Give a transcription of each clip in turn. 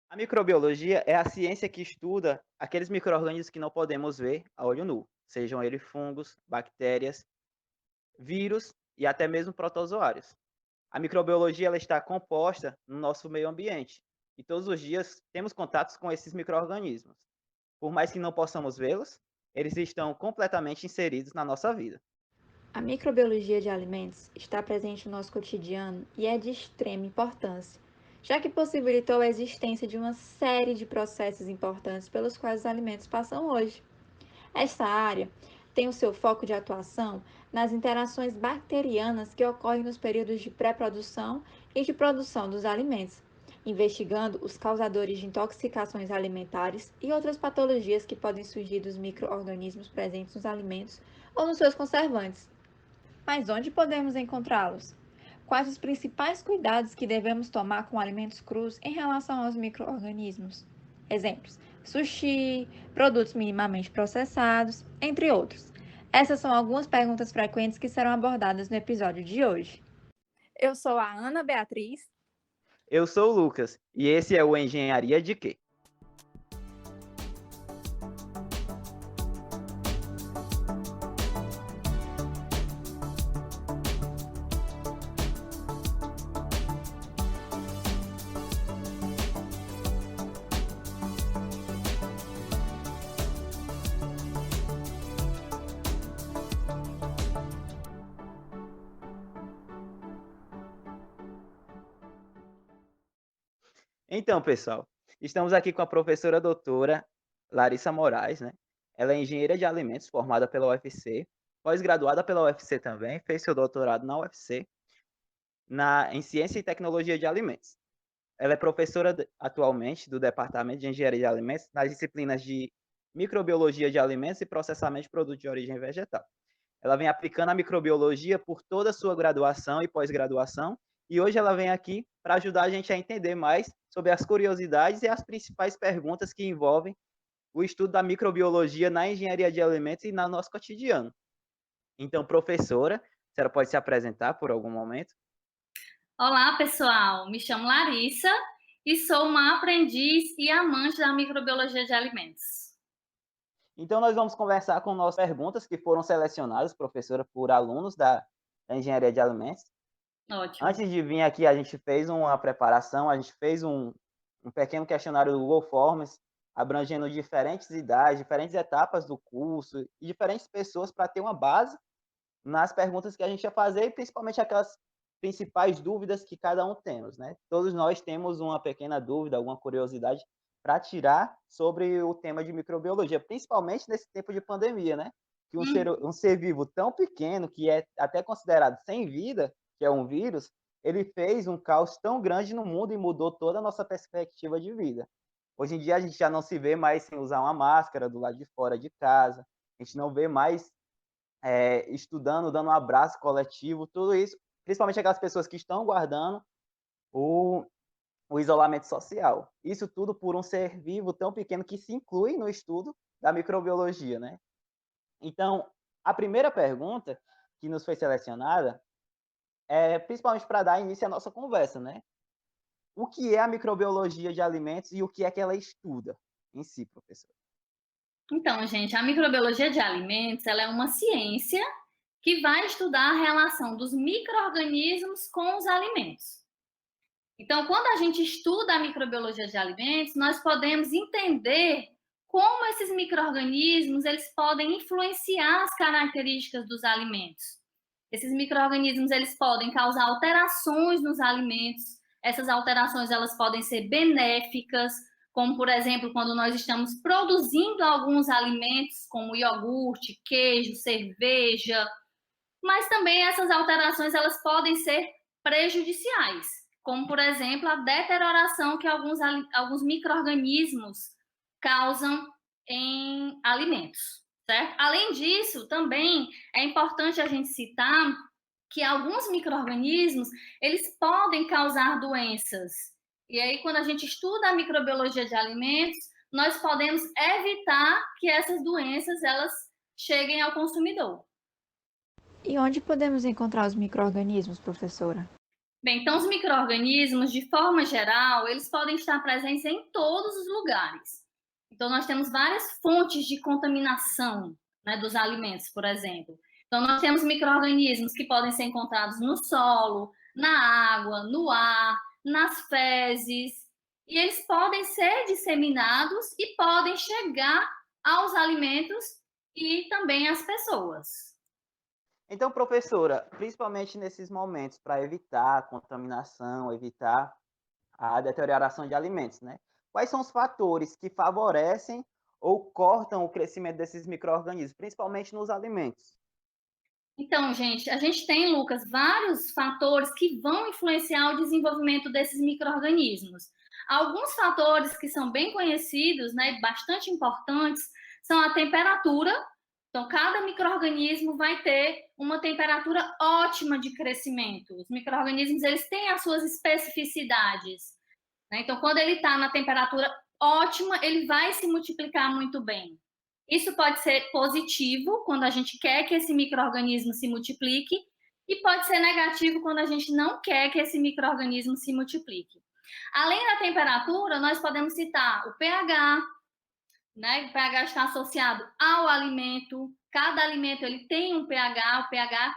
A microbiologia é a ciência que estuda aqueles micro-organismos que não podemos ver a olho nu, sejam eles fungos, bactérias, vírus e até mesmo protozoários. A microbiologia ela está composta no nosso meio ambiente e todos os dias temos contatos com esses micro-organismos. Por mais que não possamos vê-los, eles estão completamente inseridos na nossa vida. A microbiologia de alimentos está presente no nosso cotidiano e é de extrema importância, já que possibilitou a existência de uma série de processos importantes pelos quais os alimentos passam hoje. Esta área tem o seu foco de atuação nas interações bacterianas que ocorrem nos períodos de pré-produção e de produção dos alimentos, investigando os causadores de intoxicações alimentares e outras patologias que podem surgir dos micro-organismos presentes nos alimentos ou nos seus conservantes. Mas onde podemos encontrá-los? Quais os principais cuidados que devemos tomar com alimentos crus em relação aos micro-organismos? Exemplos: sushi, produtos minimamente processados, entre outros. Essas são algumas perguntas frequentes que serão abordadas no episódio de hoje. Eu sou a Ana Beatriz. Eu sou o Lucas e esse é o Engenharia de Quê? Então, pessoal, estamos aqui com a professora doutora Larissa Moraes, né? Ela é engenheira de alimentos formada pela UFC, pós-graduada pela UFC também, fez seu doutorado na UFC, em Ciência e Tecnologia de Alimentos. Ela é professora atualmente do Departamento de Engenharia de Alimentos nas disciplinas de Microbiologia de Alimentos e Processamento de Produtos de Origem Vegetal. Ela vem aplicando a microbiologia por toda a sua graduação e pós-graduação, e hoje ela vem aqui para ajudar a gente a entender mais sobre as curiosidades e as principais perguntas que envolvem o estudo da microbiologia na engenharia de alimentos e no nosso cotidiano. Então, professora, a senhora pode se apresentar por algum momento? Olá, pessoal. Me chamo Larissa e sou uma aprendiz e amante da microbiologia de alimentos. Então, nós vamos conversar com nossas perguntas que foram selecionadas, professora, por alunos da engenharia de alimentos. Ótimo. Antes de vir aqui, a gente fez uma preparação, a gente fez um pequeno questionário do Google Forms, abrangendo diferentes idades, diferentes etapas do curso e diferentes pessoas para ter uma base nas perguntas que a gente ia fazer e principalmente aquelas principais dúvidas que cada um temos, né? Todos nós temos uma pequena dúvida, alguma curiosidade para tirar sobre o tema de microbiologia, principalmente nesse tempo de pandemia, né? Que um ser vivo tão pequeno, que é até considerado sem vida, que é um vírus, ele fez um caos tão grande no mundo e mudou toda a nossa perspectiva de vida. Hoje em dia a gente já não se vê mais sem usar uma máscara do lado de fora de casa, a gente não vê mais estudando, dando um abraço coletivo, tudo isso, principalmente aquelas pessoas que estão guardando o, o isolamento social. Isso tudo por um ser vivo tão pequeno que se inclui no estudo da microbiologia, né? Então, a primeira pergunta que nos foi selecionada é principalmente para dar início à nossa conversa, né? O que é a microbiologia de alimentos e o que é que ela estuda em si, professor? Então, gente, a microbiologia de alimentos, ela é uma ciência que vai estudar a relação dos micro-organismos com os alimentos. Então, quando a gente estuda a microbiologia de alimentos, nós podemos entender como esses micro-organismos eles podem influenciar as características dos alimentos. Esses micro-organismos eles podem causar alterações nos alimentos. Essas alterações elas podem ser benéficas, como por exemplo, quando nós estamos produzindo alguns alimentos, como iogurte, queijo, cerveja, mas também essas alterações elas podem ser prejudiciais, como por exemplo a deterioração que alguns micro-organismos causam em alimentos, certo? Além disso, também é importante a gente citar que alguns micro-organismos eles podem causar doenças. E aí, quando a gente estuda a microbiologia de alimentos, nós podemos evitar que essas doenças elas cheguem ao consumidor. E onde podemos encontrar os micro-organismos, professora? Bem, então os micro-organismos, de forma geral, eles podem estar presentes em todos os lugares. Então, nós temos várias fontes de contaminação, né, dos alimentos, por exemplo. Então, nós temos micro-organismos que podem ser encontrados no solo, na água, no ar, nas fezes, e eles podem ser disseminados e podem chegar aos alimentos e também às pessoas. Então, professora, principalmente nesses momentos, para evitar a contaminação, evitar a deterioração de alimentos, né? Quais são os fatores que favorecem ou cortam o crescimento desses micro-organismos, principalmente nos alimentos? Então, gente, a gente tem, Lucas, vários fatores que vão influenciar o desenvolvimento desses micro-organismos. Alguns fatores que são bem conhecidos, né, bastante importantes, são a temperatura. Então, cada micro-organismo vai ter uma temperatura ótima de crescimento. Os micro-organismos, eles têm as suas especificidades, né? Então, quando ele está na temperatura ótima, ele vai se multiplicar muito bem. Isso pode ser positivo, quando a gente quer que esse micro-organismo se multiplique, e pode ser negativo quando a gente não quer que esse micro-organismo se multiplique. Além da temperatura, nós podemos citar o pH, né? O pH está associado ao alimento. Cada alimento ele tem um pH, o pH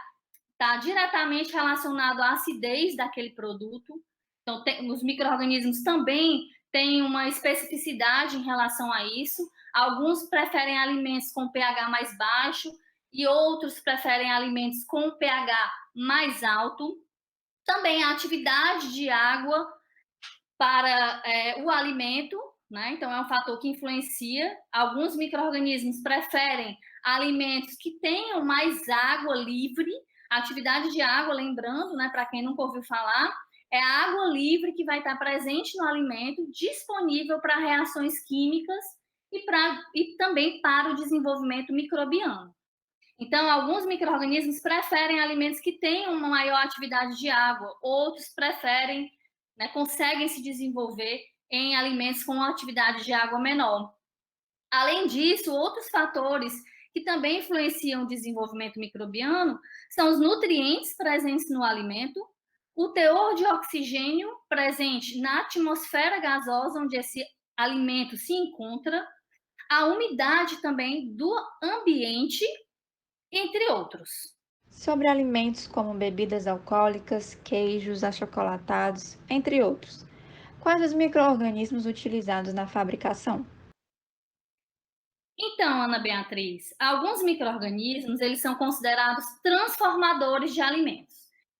está diretamente relacionado à acidez daquele produto. Então, os micro-organismos também têm uma especificidade em relação a isso. Alguns preferem alimentos com pH mais baixo e outros preferem alimentos com pH mais alto. Também a atividade de água para o alimento, né? Então, é um fator que influencia. Alguns micro-organismos preferem alimentos que tenham mais água livre. A atividade de água, lembrando, né, para quem nunca ouviu falar, é a água livre que vai estar presente no alimento, disponível para reações químicas e também para o desenvolvimento microbiano. Então, alguns micro-organismos preferem alimentos que tenham uma maior atividade de água, outros preferem, né, conseguem se desenvolver em alimentos com atividade de água menor. Além disso, outros fatores que também influenciam o desenvolvimento microbiano são os nutrientes presentes no alimento, o teor de oxigênio presente na atmosfera gasosa onde esse alimento se encontra, a umidade também do ambiente, entre outros. Sobre alimentos como bebidas alcoólicas, queijos, achocolatados, entre outros. Quais os micro-organismos utilizados na fabricação? Então, Ana Beatriz, alguns micro-organismos eles são considerados transformadores de alimentos.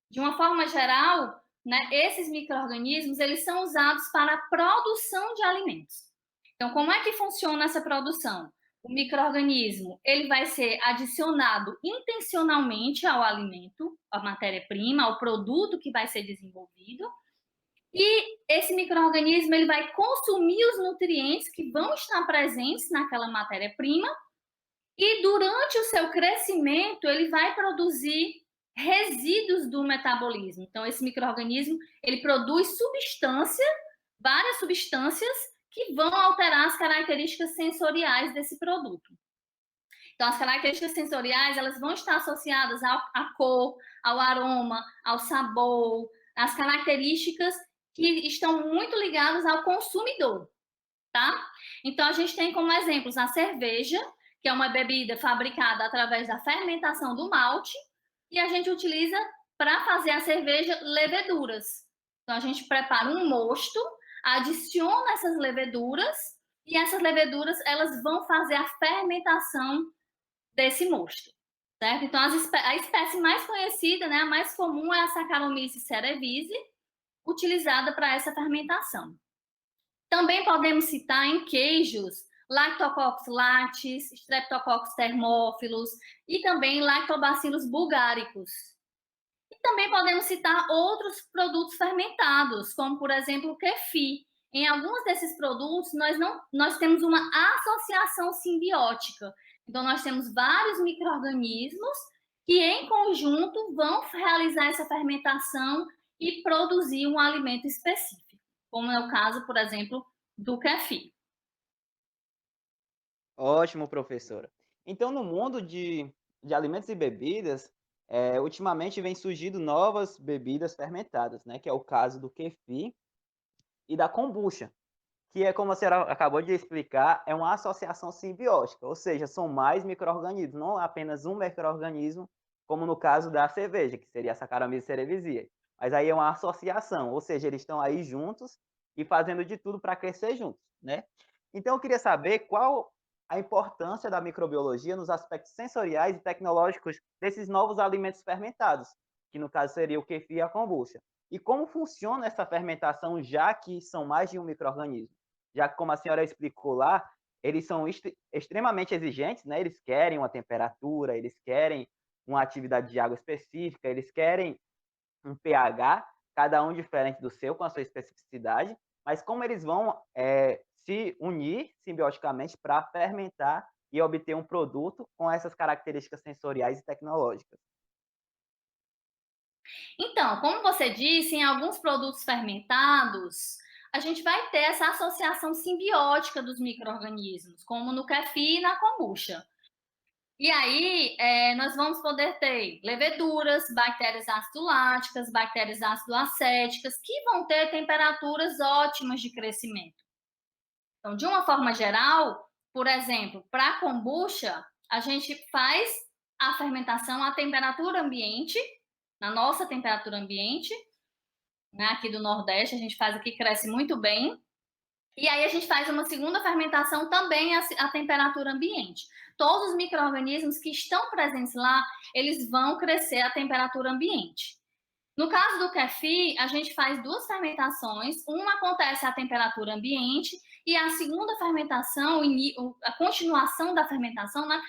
De uma forma geral, né, esses micro-organismos eles são usados para a produção de alimentos. Então, como é que funciona essa produção? O micro-organismo ele vai ser adicionado intencionalmente ao alimento, à matéria-prima, ao produto que vai ser desenvolvido, e esse micro-organismo ele vai consumir os nutrientes que vão estar presentes naquela matéria-prima e durante o seu crescimento ele vai produzir resíduos do metabolismo. Então esse micro-organismo ele produz várias substâncias que vão alterar as características sensoriais desse produto. Então as características sensoriais elas vão estar associadas à cor, ao aroma, ao sabor, às características que estão muito ligadas ao consumidor, tá? Então a gente tem como exemplos a cerveja, que é uma bebida fabricada através da fermentação do malte, e a gente utiliza para fazer a cerveja leveduras. Então a gente prepara um mosto, adiciona essas leveduras e essas leveduras elas vão fazer a fermentação desse mosto, certo? Então a espécie mais conhecida, né, a mais comum é a Saccharomyces cerevisiae, utilizada para essa fermentação. Também podemos citar em queijos Lactococcus lattes, Streptococcus thermophilus e também Lactobacillus bulgaricus. E também podemos citar outros produtos fermentados, como por exemplo o kefir. Em alguns desses produtos nós temos uma associação simbiótica. Então nós temos vários micro-organismos que em conjunto vão realizar essa fermentação e produzir um alimento específico, como é o caso, por exemplo, do kefir. Ótimo, professora. Então, no mundo de alimentos e bebidas, ultimamente vem surgindo novas bebidas fermentadas, né, que é o caso do kefir e da kombucha, que é como a senhora acabou de explicar, é uma associação simbiótica, ou seja, são mais micro-organismos, não apenas um micro-organismo, como no caso da cerveja, que seria a Saccharomyces cerevisiae. Mas aí é uma associação, ou seja, eles estão aí juntos e fazendo de tudo para crescer juntos, né? Então eu queria saber qual a importância da microbiologia nos aspectos sensoriais e tecnológicos desses novos alimentos fermentados, que no caso seria o kefir e a kombucha. E como funciona essa fermentação, já que são mais de um micro-organismo? Já que, como a senhora explicou lá, eles são extremamente exigentes, né? Eles querem uma temperatura, eles querem uma atividade de água específica, eles querem um pH, cada um diferente do seu, com a sua especificidade, mas como eles vão se unir simbioticamente para fermentar e obter um produto com essas características sensoriais e tecnológicas. Então, como você disse, em alguns produtos fermentados, a gente vai ter essa associação simbiótica dos micro-organismos, como no kefir e na kombucha. E aí, nós vamos poder ter leveduras, bactérias ácido-láticas, bactérias ácido-acéticas, que vão ter temperaturas ótimas de crescimento. Então, de uma forma geral, por exemplo, para a kombucha, a gente faz a fermentação à temperatura ambiente, na nossa temperatura ambiente, né, aqui do Nordeste, a gente faz aqui, cresce muito bem. E aí a gente faz uma segunda fermentação também à temperatura ambiente. Todos os micro-organismos que estão presentes lá, eles vão crescer à temperatura ambiente. No caso do kefir, a gente faz duas fermentações. Uma acontece à temperatura ambiente e a segunda fermentação, a continuação da fermentação, né,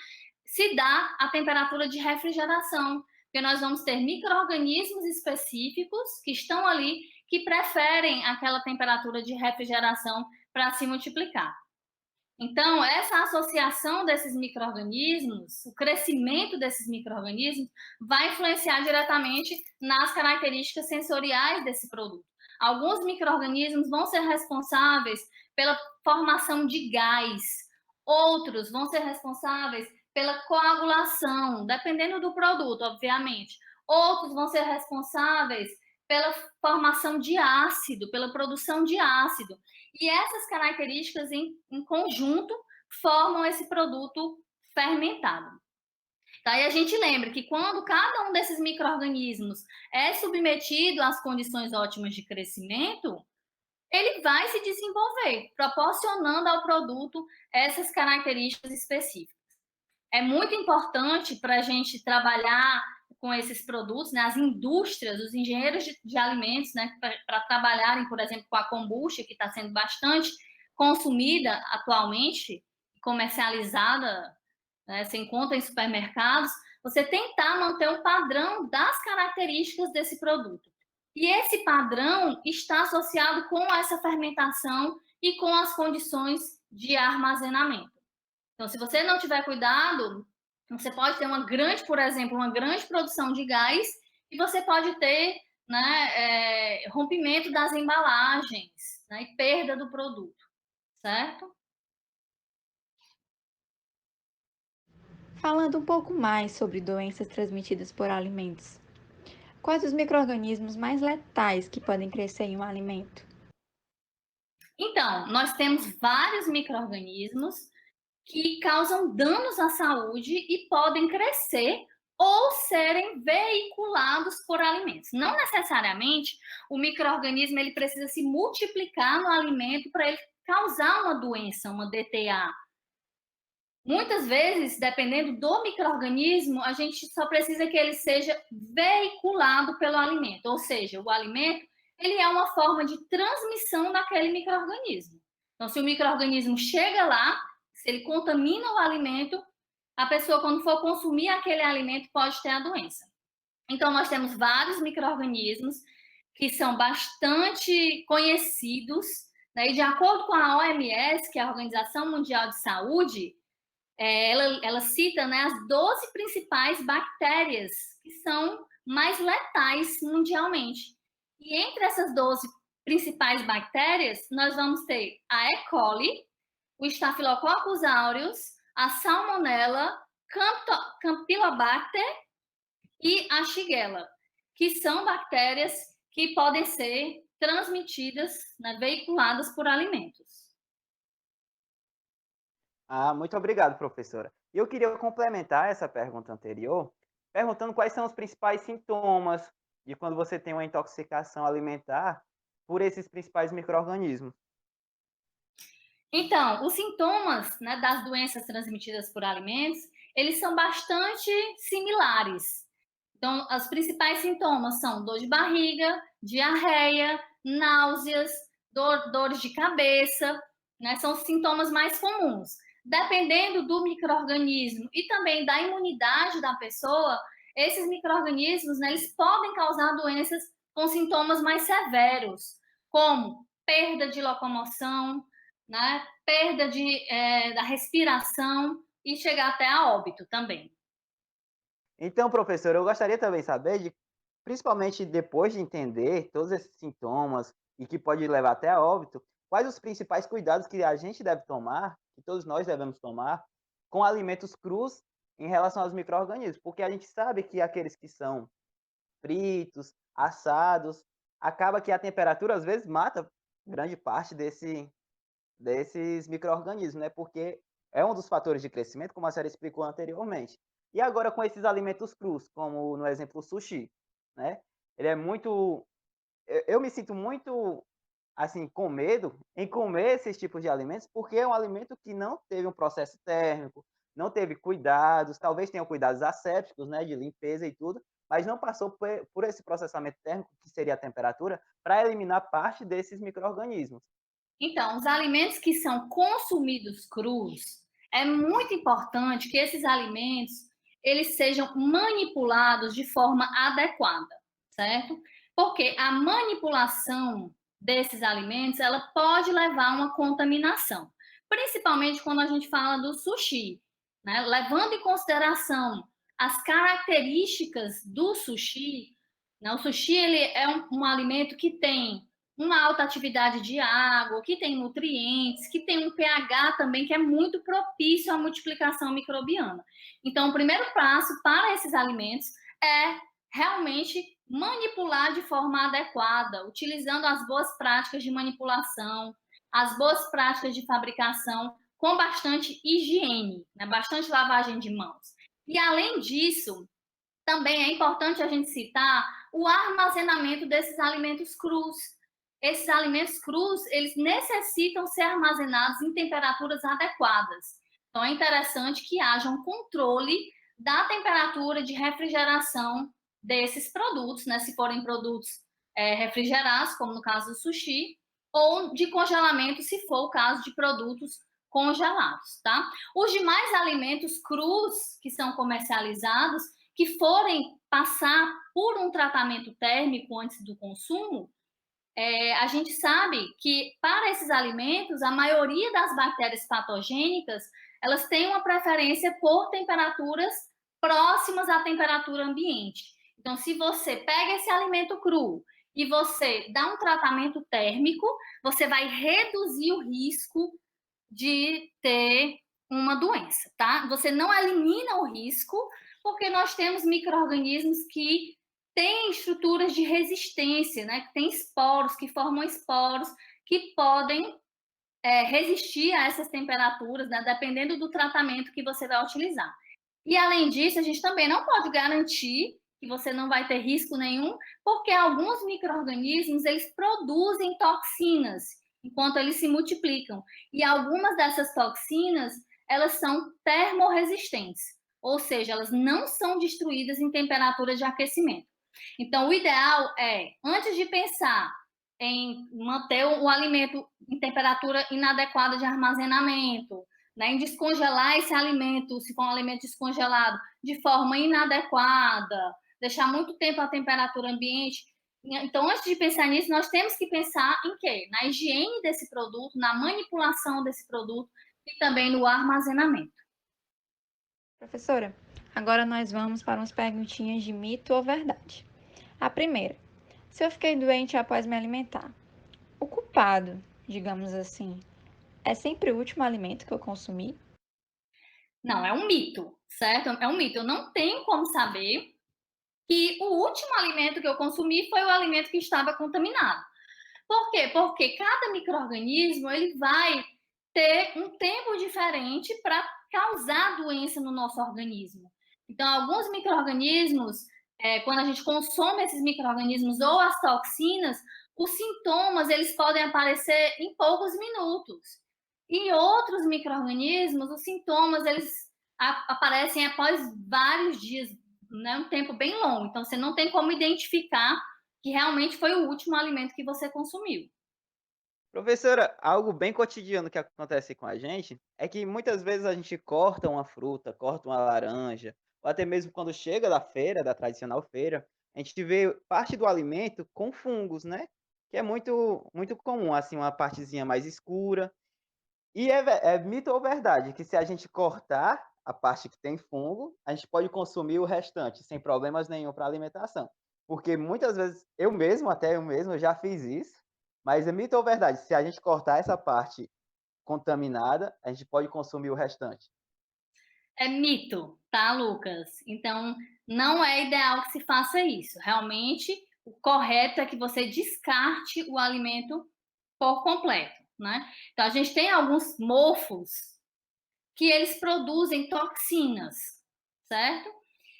se dá à temperatura de refrigeração, porque nós vamos ter micro-organismos específicos que estão ali, que preferem aquela temperatura de refrigeração para se multiplicar. Então, essa associação desses micro-organismos, o crescimento desses micro-organismos, vai influenciar diretamente nas características sensoriais desse produto. Alguns micro-organismos vão ser responsáveis pela formação de gás, outros vão ser responsáveis pela coagulação, dependendo do produto, obviamente. Outros vão ser responsáveis pela formação de ácido, pela produção de ácido. E essas características em conjunto formam esse produto fermentado. Daí a gente lembra que quando cada um desses micro-organismos é submetido às condições ótimas de crescimento, ele vai se desenvolver, proporcionando ao produto essas características específicas. É muito importante para a gente trabalhar com esses produtos, né, as indústrias, os engenheiros de alimentos, né, para trabalharem, por exemplo, com a kombucha, que está sendo bastante consumida atualmente, comercializada, né, se encontra em supermercados, você tentar manter um padrão das características desse produto. E esse padrão está associado com essa fermentação e com as condições de armazenamento. Então, se você não tiver cuidado, você pode ter por exemplo, uma grande produção de gás e você pode ter, né, rompimento das embalagens, né, e perda do produto, certo? Falando um pouco mais sobre doenças transmitidas por alimentos, quais os micro-organismos mais letais que podem crescer em um alimento? Então, nós temos vários micro-organismos que causam danos à saúde e podem crescer ou serem veiculados por alimentos. Não necessariamente o micro-organismo ele precisa se multiplicar no alimento para ele causar uma doença, uma DTA. Muitas vezes, dependendo do micro-organismo, a gente só precisa que ele seja veiculado pelo alimento, ou seja, o alimento ele é uma forma de transmissão daquele micro-organismo. Então, se o micro-organismo chega lá, se ele contamina o alimento, a pessoa, quando for consumir aquele alimento, pode ter a doença. Então, nós temos vários micro-organismos que são bastante conhecidos, né? E de acordo com a OMS, que é a Organização Mundial de Saúde, ela cita, né, as 12 principais bactérias que são mais letais mundialmente. E entre essas 12 principais bactérias, nós vamos ter a E. coli, o Staphylococcus aureus, a Salmonella, Campylobacter e a Shigella, que são bactérias que podem ser transmitidas, né, veiculadas por alimentos. Ah, muito obrigado, professora. E eu queria complementar essa pergunta anterior, perguntando quais são os principais sintomas de quando você tem uma intoxicação alimentar por esses principais micro-organismos. Então, os sintomas, né, das doenças transmitidas por alimentos, eles são bastante similares. Então, os principais sintomas são dor de barriga, diarreia, náuseas, dores de cabeça, né? São os sintomas mais comuns. Dependendo do micro-organismo e também da imunidade da pessoa, esses micro-organismos, né, eles podem causar doenças com sintomas mais severos, como perda de locomoção, né, perda da respiração e chegar até a óbito também. Então, professor, eu gostaria também de saber, principalmente depois de entender todos esses sintomas e que pode levar até a óbito, quais os principais cuidados que a gente deve tomar, que todos nós devemos tomar, com alimentos crus em relação aos micro-organismos? Porque a gente sabe que aqueles que são fritos, assados, acaba que a temperatura às vezes mata grande parte desses micro-organismos, né? Porque é um dos fatores de crescimento, como a senhora explicou anteriormente. E agora com esses alimentos crus, como no exemplo o sushi, né? Ele é muito. Eu me sinto muito assim com medo em comer esses tipos de alimentos, porque é um alimento que não teve um processo térmico, não teve cuidados, talvez tenha cuidados assépticos, né, de limpeza e tudo, mas não passou por esse processamento térmico, que seria a temperatura, para eliminar parte desses micro-organismos. Então, os alimentos que são consumidos crus, é muito importante que esses alimentos eles sejam manipulados de forma adequada, certo? Porque a manipulação desses alimentos, ela pode levar a uma contaminação, principalmente quando a gente fala do sushi, né? Levando em consideração as características do sushi, né? O sushi ele é um alimento que tem uma alta atividade de água, que tem nutrientes, que tem um pH também que é muito propício à multiplicação microbiana. Então, o primeiro passo para esses alimentos é realmente manipular de forma adequada, utilizando as boas práticas de manipulação, as boas práticas de fabricação, com bastante higiene, né? Bastante lavagem de mãos. E além disso, também é importante a gente citar o armazenamento desses alimentos crus. Esses alimentos crus, eles necessitam ser armazenados em temperaturas adequadas. Então, é interessante que haja um controle da temperatura de refrigeração desses produtos, né? Se forem produtos refrigerados, como no caso do sushi, ou de congelamento, se for o caso de produtos congelados, tá? Os demais alimentos crus que são comercializados, que forem passar por um tratamento térmico antes do consumo, a gente sabe que para esses alimentos, a maioria das bactérias patogênicas, elas têm uma preferência por temperaturas próximas à temperatura ambiente. Então, se você pega esse alimento cru e você dá um tratamento térmico, você vai reduzir o risco de ter uma doença, tá? Você não elimina o risco, porque nós temos micro-organismos que têm estruturas de resistência, né? Que tem esporos, que formam esporos, que podem resistir a essas temperaturas, né? Dependendo do tratamento que você vai utilizar. E além disso, a gente também não pode garantir que você não vai ter risco nenhum, porque alguns micro-organismos eles produzem toxinas enquanto eles se multiplicam. E algumas dessas toxinas, elas são termorresistentes, ou seja, elas não são destruídas em temperatura de aquecimento. Então, o ideal é, antes de pensar em manter o alimento em temperatura inadequada de armazenamento, né, em descongelar esse alimento, se for um alimento descongelado, de forma inadequada, deixar muito tempo a temperatura ambiente. Então, antes de pensar nisso, nós temos que pensar em quê? Na higiene desse produto, na manipulação desse produto e também no armazenamento. Professora, agora nós vamos para umas perguntinhas de mito ou verdade. A primeira: se eu fiquei doente após me alimentar, o culpado, digamos assim, é sempre o último alimento que eu consumi? Não, é um mito, certo? É um mito. Eu não tenho como saber que o último alimento que eu consumi foi o alimento que estava contaminado. Por quê? Porque cada micro-organismo ele vai ter um tempo diferente para causar doença no nosso organismo. Então, alguns micro-organismos, quando a gente consome esses micro-organismos ou as toxinas, os sintomas eles podem aparecer em poucos minutos. E outros micro-organismos, os sintomas eles aparecem após vários dias, né, um tempo bem longo. Então, você não tem como identificar que realmente foi o último alimento que você consumiu. Professora, algo bem cotidiano que acontece com a gente é que muitas vezes a gente corta uma fruta, corta uma laranja, ou até mesmo quando chega da feira, da tradicional feira, a gente vê parte do alimento com fungos, né? Que é muito comum, assim, uma partezinha mais escura. E é mito ou verdade que se a gente cortar a parte que tem fungo, a gente pode consumir o restante sem problemas nenhum para alimentação. Porque muitas vezes, até eu mesmo, já fiz isso, mas é mito ou verdade? Se a gente cortar essa parte contaminada, a gente pode consumir o restante. É mito, tá, Lucas? Então, não é ideal que se faça isso. Realmente, o correto é que você descarte o alimento por completo, né? Então, a gente tem alguns mofos que eles produzem toxinas, certo?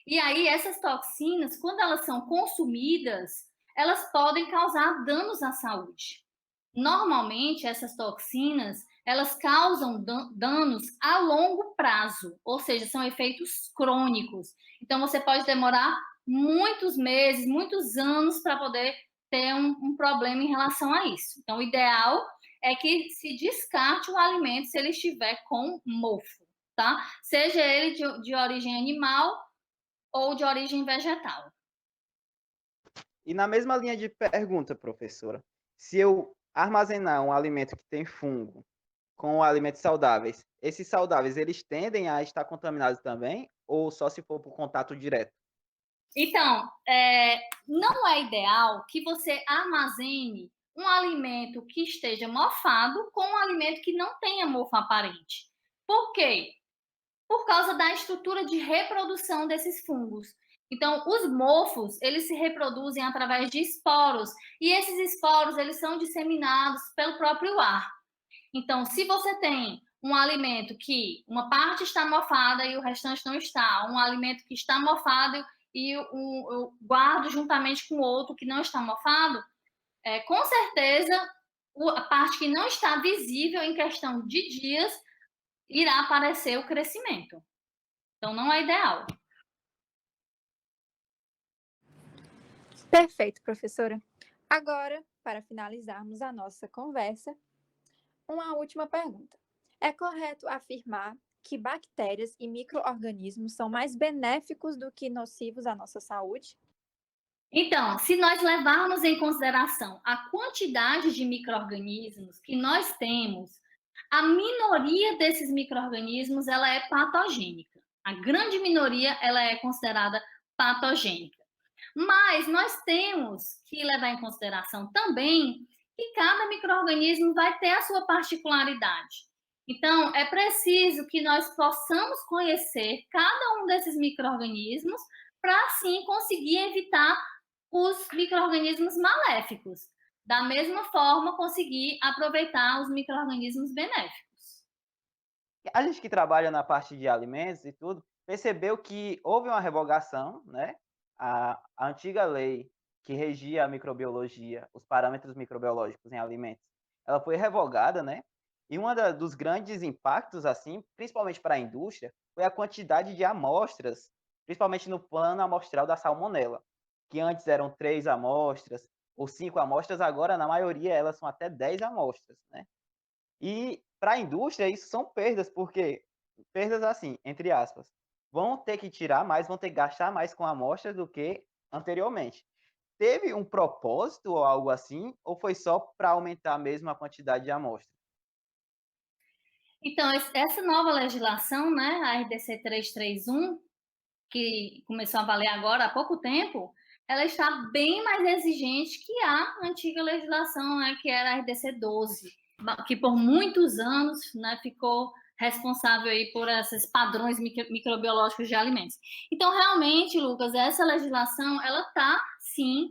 E aí, essas toxinas, quando elas são consumidas, elas podem causar danos à saúde. Normalmente, essas toxinas, elas causam danos a longo prazo, ou seja, são efeitos crônicos. Então, você pode demorar muitos meses, muitos anos para poder ter um problema em relação a isso. Então, o ideal é que se descarte o alimento se ele estiver com mofo, tá? Seja ele de origem animal ou de origem vegetal. E na mesma linha de pergunta, professora, se eu armazenar um alimento que tem fungo com alimentos saudáveis, esses saudáveis, eles tendem a estar contaminados também, ou só se for por contato direto? Então, não é ideal que você armazene um alimento que esteja mofado com um alimento que não tenha mofo aparente. Por quê? Por causa da estrutura de reprodução desses fungos. Então, os mofos, eles se reproduzem através de esporos, e esses esporos, eles são disseminados pelo próprio ar. Então, se você tem um alimento que uma parte está mofada e o restante não está, um alimento que está mofado e eu guardo juntamente com outro que não está mofado, com certeza a parte que não está visível em questão de dias irá aparecer o crescimento. Então, não é ideal. Perfeito, professora. Agora, para finalizarmos a nossa conversa, uma última pergunta. É correto afirmar que bactérias e micro-organismos são mais benéficos do que nocivos à nossa saúde? Então, se nós levarmos em consideração a quantidade de micro-organismos que nós temos, a minoria desses micro-organismos ela é patogênica. A grande minoria ela é considerada patogênica. Mas nós temos que levar em consideração também que cada micro-organismo vai ter a sua particularidade. Então, é preciso que nós possamos conhecer cada um desses micro-organismos para, assim, conseguir evitar os micro-organismos maléficos. Da mesma forma, conseguir aproveitar os micro-organismos benéficos. A gente que trabalha na parte de alimentos e tudo, percebeu que houve uma revogação, né? A antiga lei que regia a microbiologia, os parâmetros microbiológicos em alimentos, ela foi revogada, né? E um dos grandes impactos, assim, principalmente para a indústria, foi a quantidade de amostras, principalmente no plano amostral da salmonela, que antes eram 3 amostras ou 5 amostras, agora, na maioria, elas são até 10 amostras, né? E para a indústria isso são perdas, porque perdas assim, entre aspas, vão ter que tirar mais, vão ter que gastar mais com amostras do que anteriormente. Teve um propósito ou algo assim, ou foi só para aumentar mesmo a quantidade de amostras? Então, essa nova legislação, né, a RDC 331, que começou a valer agora há pouco tempo, ela está bem mais exigente que a antiga legislação, né, que era a RDC 12, que por muitos anos, né, ficou responsável aí por esses padrões microbiológicos de alimentos. Então, realmente, Lucas, essa legislação, ela está, sim,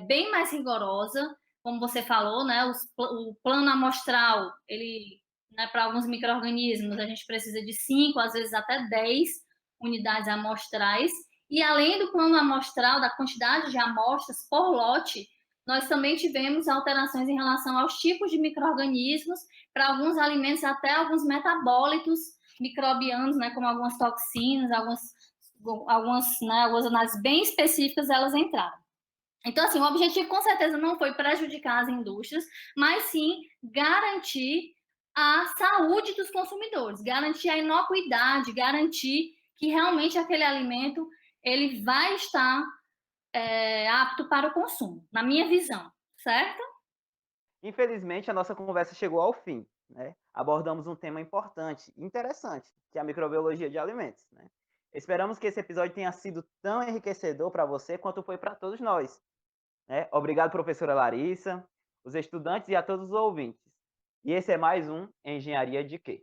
bem mais rigorosa, como você falou, né? O plano amostral, ele, né, para alguns micro-organismos, a gente precisa de 5, às vezes até 10 unidades amostrais, e além do plano amostral, da quantidade de amostras por lote, nós também tivemos alterações em relação aos tipos de micro-organismos, para alguns alimentos, até alguns metabólitos microbianos, né, como algumas toxinas, algumas análises bem específicas, elas entraram. Então, assim, o objetivo com certeza não foi prejudicar as indústrias, mas sim garantir a saúde dos consumidores, garantir a inocuidade, garantir que realmente aquele alimento ele vai estar apto para o consumo, na minha visão, certo? Infelizmente, a nossa conversa chegou ao fim, né? Abordamos um tema importante e interessante, que é a microbiologia de alimentos, né? Esperamos que esse episódio tenha sido tão enriquecedor para você quanto foi para todos nós, né? Obrigado, professora Larissa, os estudantes e a todos os ouvintes. E esse é mais um Engenharia de Quê?